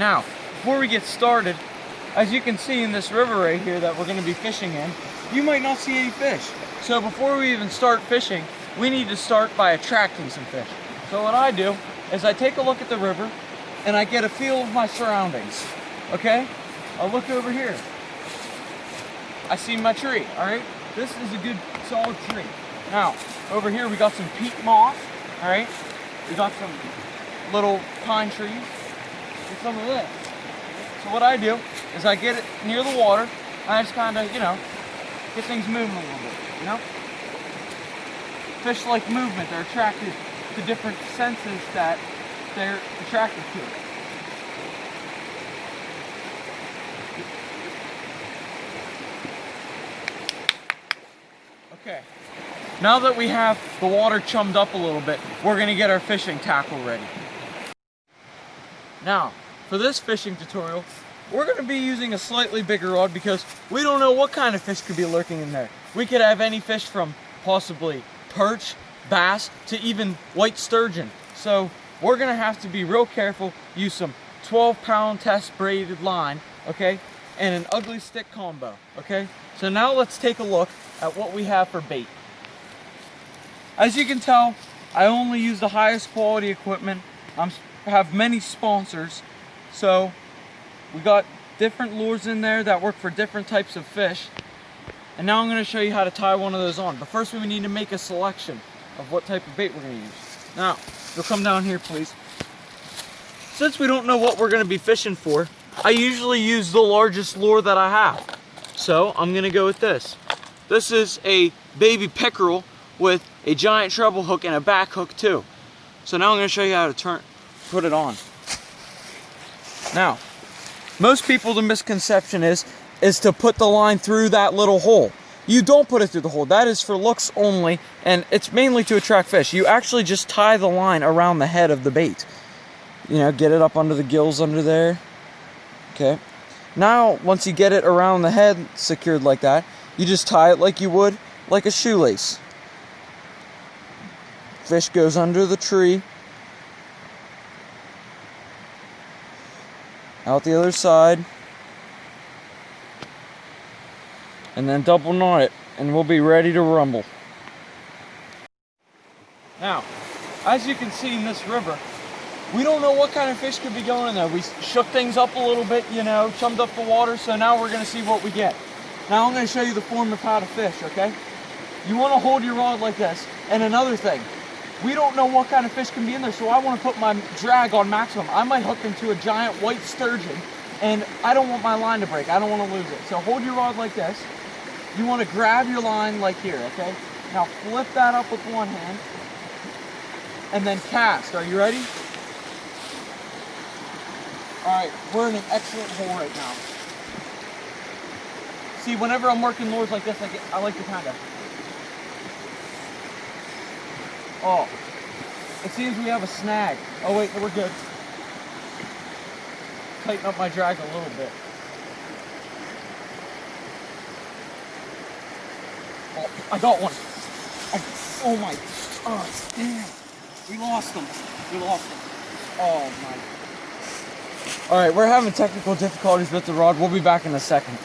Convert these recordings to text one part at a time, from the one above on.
Now, before we get started, as you can see in this river right here that we're going to be fishing in, you might not see any fish. So before we even start fishing, we need to start by attracting some fish. So what I do is I take a look at the river and I get a feel of my surroundings, okay? I'll look over here. I see my tree, all right? This is a good solid tree. Now, over here we got some peat moss, all right? We got some little pine trees and some of this. So what I do is I get it near the water, and I just kind of, get things moving a little bit, Fish like movement. They're attracted to different senses that they're attracted to. Okay, now that we have the water chummed up a little bit, we're going to get our fishing tackle ready. Now, for this fishing tutorial, we're going to be using a slightly bigger rod because we don't know what kind of fish could be lurking in there. We could have any fish from possibly perch, bass, to even white sturgeon. So we're going to have to be real careful, use some 12-pound test braided line, okay, and an ugly stick combo, okay? So now let's take a look at what we have for bait. As you can tell, I only use the highest quality equipment. I have many sponsors, so we got different lures in there that work for different types of fish. And now I'm going to show you how to tie one of those on. But first we need to make a selection of what type of bait we're going to use. Now, you'll come down here, please. Since we don't know what we're going to be fishing for, I usually use the largest lure that I have. So I'm going to go with this. This is a baby pickerel with a giant treble hook and a back hook too. So now I'm going to show you how to put it on. Now, most people, the misconception is to put the line through that little hole. You don't put it through the hole. That is for looks only, and it's mainly to attract fish. You actually just tie the line around the head of the bait. Get it up under the gills under there. Okay. Now, once you get it around the head secured like that, you just tie it like you would like a shoelace. Fish goes under the tree. Out the other side. And then double knot it, and we'll be ready to rumble. Now, as you can see in this river, we don't know what kind of fish could be going in there. We shook things up a little bit, chummed up the water, so now we're going to see what we get. Now I'm going to show you the form of how to fish, okay? You want to hold your rod like this. And another thing, we don't know what kind of fish can be in there, so I want to put my drag on maximum. I might hook into a giant white sturgeon, and I don't want my line to break. I don't want to lose it. So hold your rod like this. You want to grab your line like here, okay? Now flip that up with one hand, and then cast. Are you ready? Alright, we're in an excellent hole right now. See, whenever I'm working lures like this, I like to kind of... Oh, it seems we have a snag. Oh wait, we're good. Tighten up my drag a little bit. Oh, I got one. Oh my, damn. We lost them. Oh my. Alright, we're having technical difficulties with the rod. We'll be back in a second.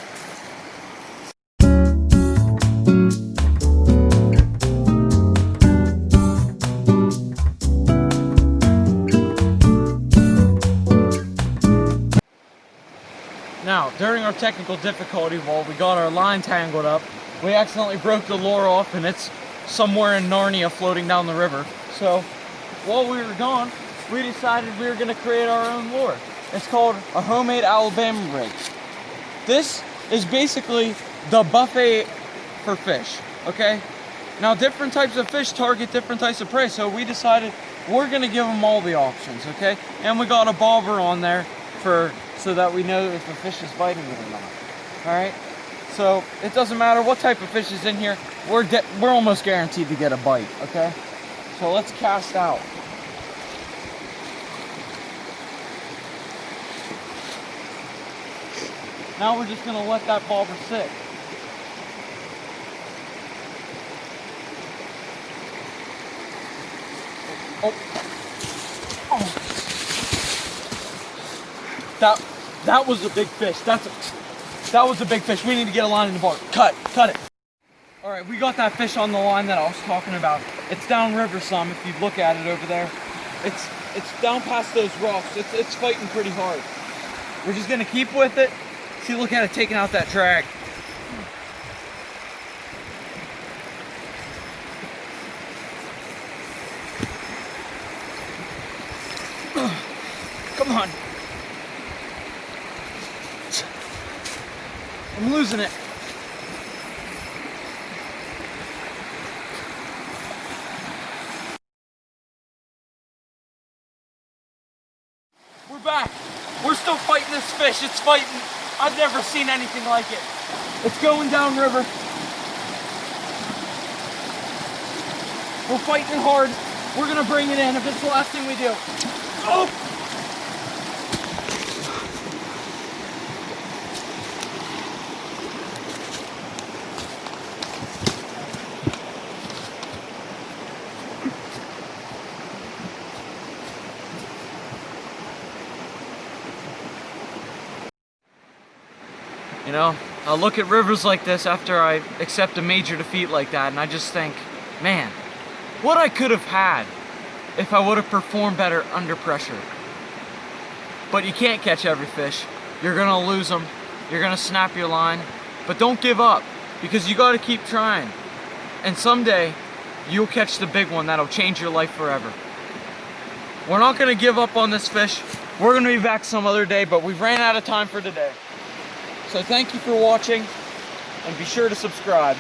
Now, during our technical difficulty, while we got our line tangled up, we accidentally broke the lure off, and it's somewhere in Narnia floating down the river. So, while we were gone, we decided we were going to create our own lure. It's called a homemade Alabama rig. This is basically the buffet for fish, okay? Now, different types of fish target different types of prey, so we decided we're going to give them all the options, okay? And we got a bobber on there so that we know if a fish is biting it or not. Alright? So it doesn't matter what type of fish is in here, we're almost guaranteed to get a bite, okay? So let's cast out. Now we're just going to let that bobber sit. Oh. That was a big fish. That was a big fish. We need to get a line in the boat. Cut it. All right, we got that fish on the line that I was talking about. It's downriver some, if you look at it over there. It's down past those rocks. It's fighting pretty hard. We're just gonna keep with it. See, look at it taking out that drag. Come on. I'm losing it. We're back. We're still fighting this fish. It's fighting. I've never seen anything like it. It's going downriver. We're fighting hard. We're gonna bring it in if it's the last thing we do. Oh! You know, I look at rivers like this after I accept a major defeat like that, and I just think, man, what I could have had if I would have performed better under pressure. But you can't catch every fish. You're gonna lose them. You're gonna snap your line. But don't give up, because you gotta keep trying. And someday, you'll catch the big one that'll change your life forever. We're not gonna give up on this fish. We're gonna be back some other day, but we've ran out of time for today. So thank you for watching, and be sure to subscribe.